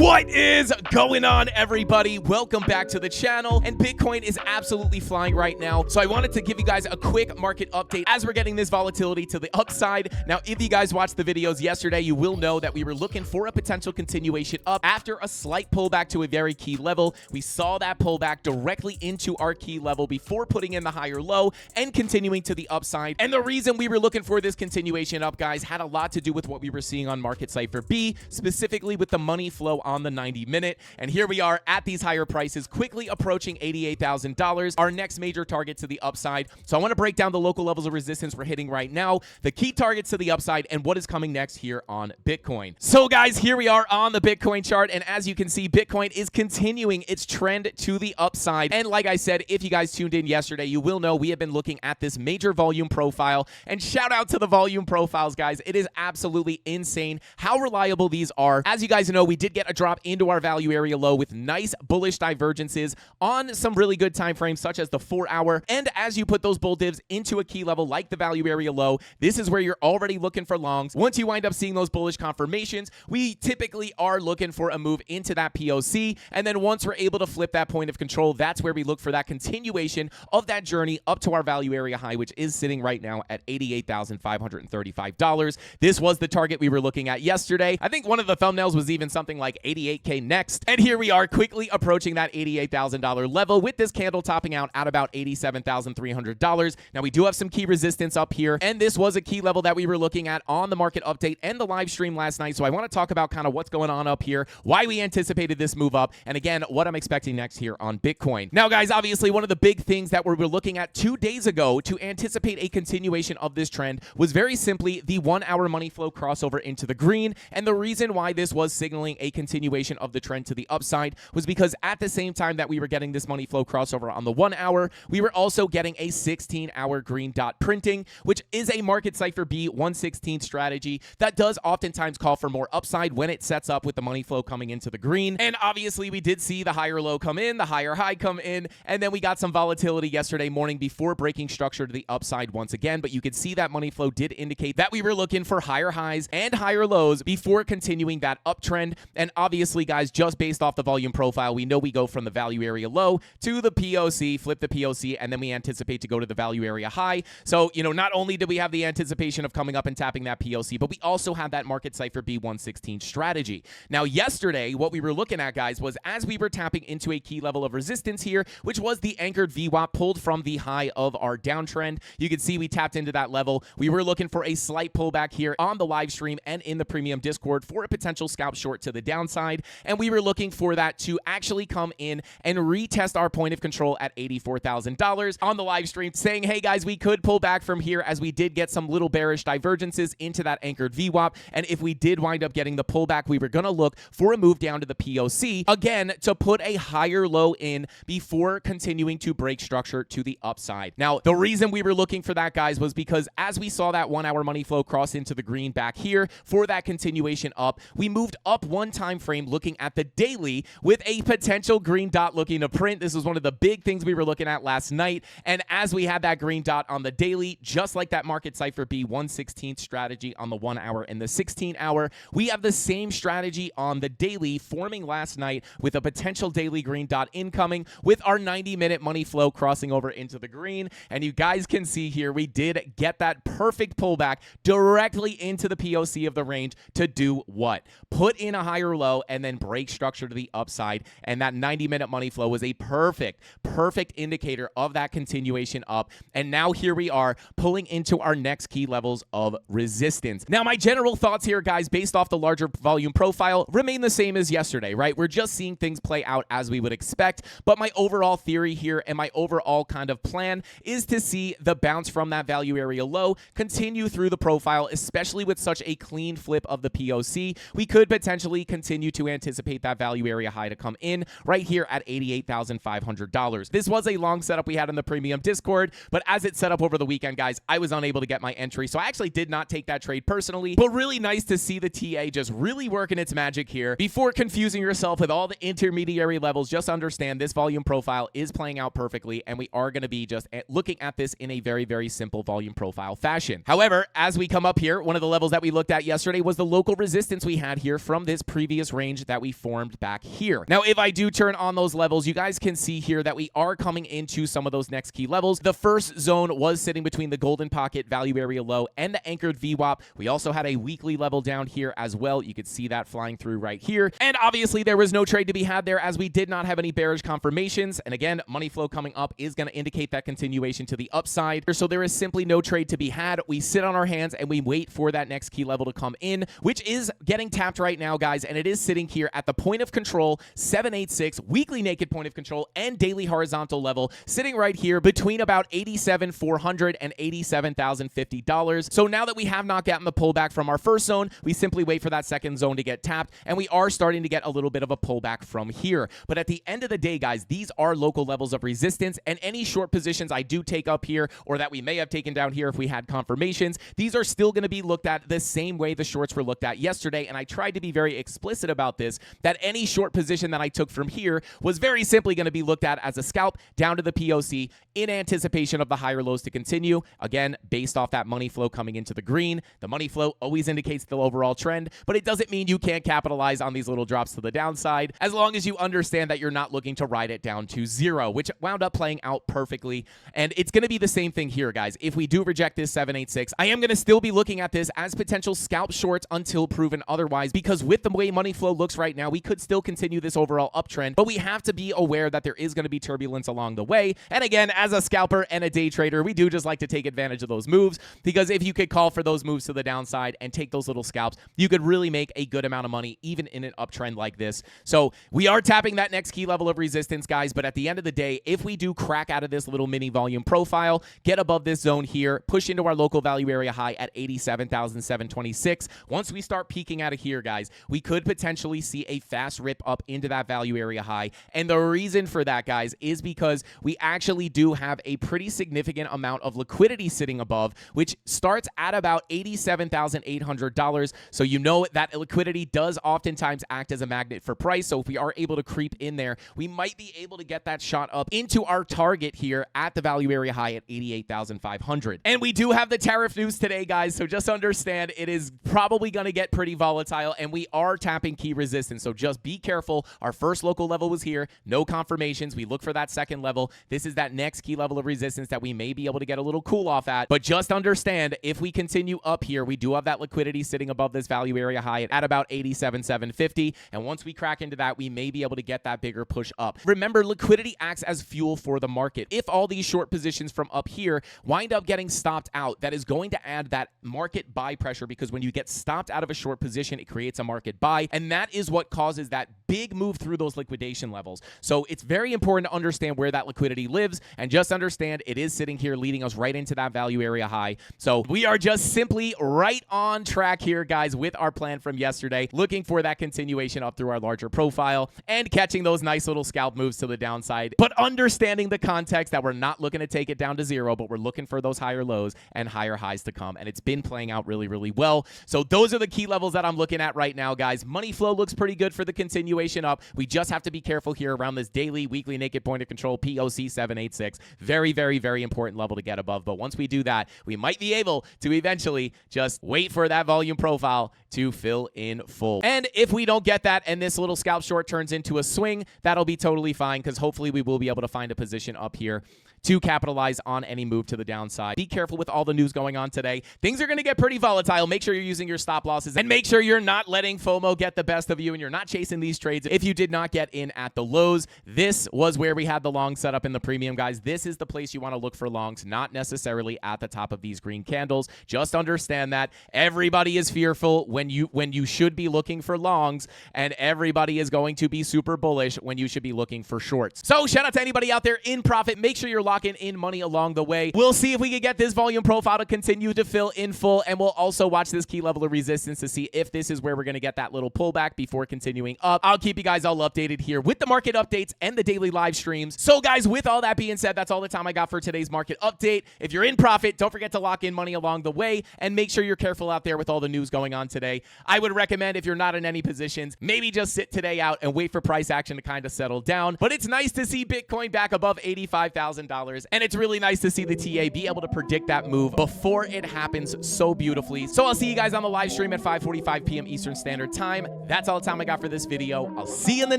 What is going on, everybody? Welcome back to the channel, and Bitcoin is absolutely flying right now, so I wanted to give you guys a quick market update as we're getting this volatility to the upside. Now, if you guys watched the videos yesterday, you will know that we were looking for a potential continuation up after a slight pullback to a very key level. We saw that pullback directly into our key level before putting in the higher low and continuing to the upside, and the reason we were looking for this continuation up, guys, had a lot to do with what we were seeing on Market Cipher B, specifically with the money flow on the 90-minute, and here we are at these higher prices, quickly approaching $88,000, our next major target to the upside. So I want to break down the local levels of resistance we're hitting right now, the key targets to the upside, and what is coming next here on Bitcoin. So guys, here we are on the Bitcoin chart, and as you can see, Bitcoin is continuing its trend to the upside, and like I said, if you guys tuned in yesterday, you will know we have been looking at this major volume profile, and shout out to the volume profiles, guys. It is absolutely insane how reliable these are. As you guys know, we did get a drop into our value area low with nice bullish divergences on some really good time frames such as the 4-hour, and as you put those bull divs into a key level like the value area low, this is where you're already looking for longs. Once you wind up seeing those bullish confirmations, we typically are looking for a move into that POC, and then once we're able to flip that point of control, that's where we look for that continuation of that journey up to our value area high, which is sitting right now at $88,535. This was the target we were looking at yesterday. I think one of the thumbnails was even something like 88K next, and here we are quickly approaching that $88,000 level with this candle topping out at about $87,300. Now we do have some key resistance up here, and this was a key level that we were looking at on the market update and the live stream last night, so I want to talk about kind of what's going on up here, why we anticipated this move up, and again, what I'm expecting next here on Bitcoin. Now guys, obviously one of the big things that we were looking at 2 days ago to anticipate a continuation of this trend was very simply the 1-hour money flow crossover into the green, and the reason why this was signaling a continuation of the trend to the upside was because at the same time that we were getting this money flow crossover on the 1-hour, we were also getting a 16-hour green dot printing, which is a Market Cipher B 1/16 strategy that does oftentimes call for more upside when it sets up with the money flow coming into the green. And obviously we did see the higher low come in, the higher high come in, and then we got some volatility yesterday morning before breaking structure to the upside once again, but you could see that money flow did indicate that we were looking for higher highs and higher lows before continuing that uptrend. And obviously, guys, just based off the volume profile, we know we go from the value area low to the POC, flip the POC, and then we anticipate to go to the value area high. So, you know, not only do we have the anticipation of coming up and tapping that POC, but we also have that Market Cipher B 1/16 strategy. Now, yesterday, what we were looking at, guys, was as we were tapping into a key level of resistance here, which was the anchored VWAP pulled from the high of our downtrend. You can see we tapped into that level. We were looking for a slight pullback here on the live stream and in the premium Discord for a potential scalp short to the downside, and we were looking for that to actually come in and retest our point of control at $84,000 on the live stream, saying, hey guys, we could pull back from here as we did get some little bearish divergences into that anchored VWAP, and if we did wind up getting the pullback, we were going to look for a move down to the POC, again, to put a higher low in before continuing to break structure to the upside. Now, the reason we were looking for that, guys, was because as we saw that 1-hour money flow cross into the green back here for that continuation up, we moved up one time frame looking at the daily with a potential green dot looking to print. This was one of the big things we were looking at last night, and as we had that green dot on the daily, just like that Market Cipher B 1/16 strategy on the 1-hour and the 16-hour, we have the same strategy on the daily forming last night with a potential daily green dot incoming with our 90-minute money flow crossing over into the green, and you guys can see here we did get that perfect pullback directly into the POC of the range to do what? Put in a higher low and then break structure to the upside, and that 90-minute money flow was a perfect indicator of that continuation up, and now here we are pulling into our next key levels of resistance. Now, my general thoughts here, guys, based off the larger volume profile, remain the same as yesterday, right? We're just seeing things play out as we would expect, but my overall theory here and my overall kind of plan is to see the bounce from that value area low continue through the profile, especially with such a clean flip of the POC. We could potentially continue to anticipate that value area high to come in right here at $88,500. This was a long setup we had in the premium Discord, but as it set up over the weekend, guys, I was unable to get my entry, so I actually did not take that trade personally, but really nice to see the TA just really working its magic here. Before confusing yourself with all the intermediary levels, just understand this volume profile is playing out perfectly, and we are going to be just looking at this in a very simple volume profile fashion. However, as we come up here, one of the levels that we looked at yesterday was the local resistance we had here from this previous this range that we formed back here. Now, if I do turn on those levels, you guys can see here that we are coming into some of those next key levels. The first zone was sitting between the golden pocket value area low and the anchored VWAP. We also had a weekly level down here as well. You could see that flying through right here. And obviously there was no trade to be had there as we did not have any bearish confirmations. And again, money flow coming up is going to indicate that continuation to the upside. So there is simply no trade to be had. We sit on our hands and we wait for that next key level to come in, which is getting tapped right now, guys. And it is sitting here at the point of control, 786, weekly naked point of control and daily horizontal level, sitting right here between about $87,400 and $87,050. So now that we have not gotten the pullback from our first zone, we simply wait for that second zone to get tapped, and we are starting to get a little bit of a pullback from here. But at the end of the day, guys, these are local levels of resistance, and any short positions I do take up here or that we may have taken down here if we had confirmations, these are still going to be looked at the same way the shorts were looked at yesterday. And I tried to be very explicit about this, that any short position that I took from here was very simply going to be looked at as a scalp down to the POC in anticipation of the higher lows to continue. Again, based off that money flow coming into the green. The money flow always indicates the overall trend, but it doesn't mean you can't capitalize on these little drops to the downside as long as you understand that you're not looking to ride it down to zero, which wound up playing out perfectly. And it's going to be the same thing here, guys. If we do reject this 786, I am going to still be looking at this as potential scalp shorts until proven otherwise, because with the way money flow looks right now, we could still continue this overall uptrend, but we have to be aware that there is going to be turbulence along the way. And again, as a scalper and a day trader, we do just like to take advantage of those moves, because if you could call for those moves to the downside and take those little scalps, you could really make a good amount of money even in an uptrend like this. So we are tapping that next key level of resistance, guys, but at the end of the day, if we do crack out of this little mini volume profile, get above this zone here, push into our local value area high at 87,726, once we start peaking out of here, guys, we could potentially see a fast rip up into that value area high. And the reason for that, guys, is because we actually do have a pretty significant amount of liquidity sitting above, which starts at about $87,800. So you know that liquidity does oftentimes act as a magnet for price. So if we are able to creep in there, we might be able to get that shot up into our target here at the value area high at 88,500. And we do have the tariff news today, guys. So just understand it is probably going to get pretty volatile, and we are tapping key resistance. So just be careful. Our first local level was here. No confirmations. We look for that second level. This is that next key level of resistance that we may be able to get a little cool off at. But just understand, if we continue up here, we do have that liquidity sitting above this value area high at about 87,750. And once we crack into that, we may be able to get that bigger push up. Remember, liquidity acts as fuel for the market. If all these short positions from up here wind up getting stopped out, that is going to add that market buy pressure, because when you get stopped out of a short position, it creates a market buy. And that is what causes that big move through those liquidation levels. So it's very important to understand where that liquidity lives, and just understand it is sitting here leading us right into that value area high. So we are just simply right on track here, guys, with our plan from yesterday, looking for that continuation up through our larger profile and catching those nice little scalp moves to the downside, but understanding the context that we're not looking to take it down to zero, but we're looking for those higher lows and higher highs to come. And it's been playing out really, really well. So those are the key levels that I'm looking at right now, guys. Money flow looks pretty good for the continuation up. We just have to be careful here around this daily, weekly naked point of control, POC 786. Very, very, very important level to get above. But once we do that, we might be able to eventually just wait for that volume profile to fill in full. And if we don't get that and this little scalp short turns into a swing, that'll be totally fine, because hopefully we will be able to find a position up here to capitalize on any move to the downside. Be careful with all the news going on today. Things are going to get pretty volatile. Make sure you're using your stop losses, and make sure you're not letting FOMO get the best of you, and you're not chasing these trades if you did not get in at the lows. This was where we had the long setup in the premium, guys. This is the place you want to look for longs, not necessarily at the top of these green candles. Just understand that everybody is fearful when you should be looking for longs, and everybody is going to be super bullish when you should be looking for shorts. So shout out to anybody out there in profit. Make sure you're locking in money along the way. We'll see if we can get this volume profile to continue to fill in full, and we'll also watch this key level of resistance to see if this is where we're going to get that little pullback before continuing up. I'll keep you guys all updated here with the market updates and the daily live streams. So guys, with all that being said, that's all the time I got for today's market update. If you're in profit, don't forget to lock in money along the way, and make sure you're careful out there with all the news going on today. I would recommend, if you're not in any positions, maybe just sit today out and wait for price action to kind of settle down. But it's nice to see Bitcoin back above $85,000. $80,000. And it's really nice to see the TA be able to predict that move before it happens so beautifully. So I'll see you guys on the live stream at 5:45 p.m. Eastern Standard Time. That's all the time I got for this video. I'll see you in the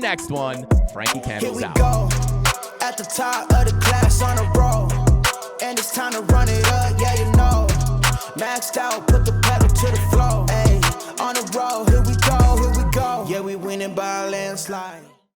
next one. Frankie Candles Here we out. go, at the top of the class on a roll, and it's time to run it up, yeah, you know. Maxed out, put the pedal to the floor, ayy, on the road, here we go, yeah, we winning by a landslide.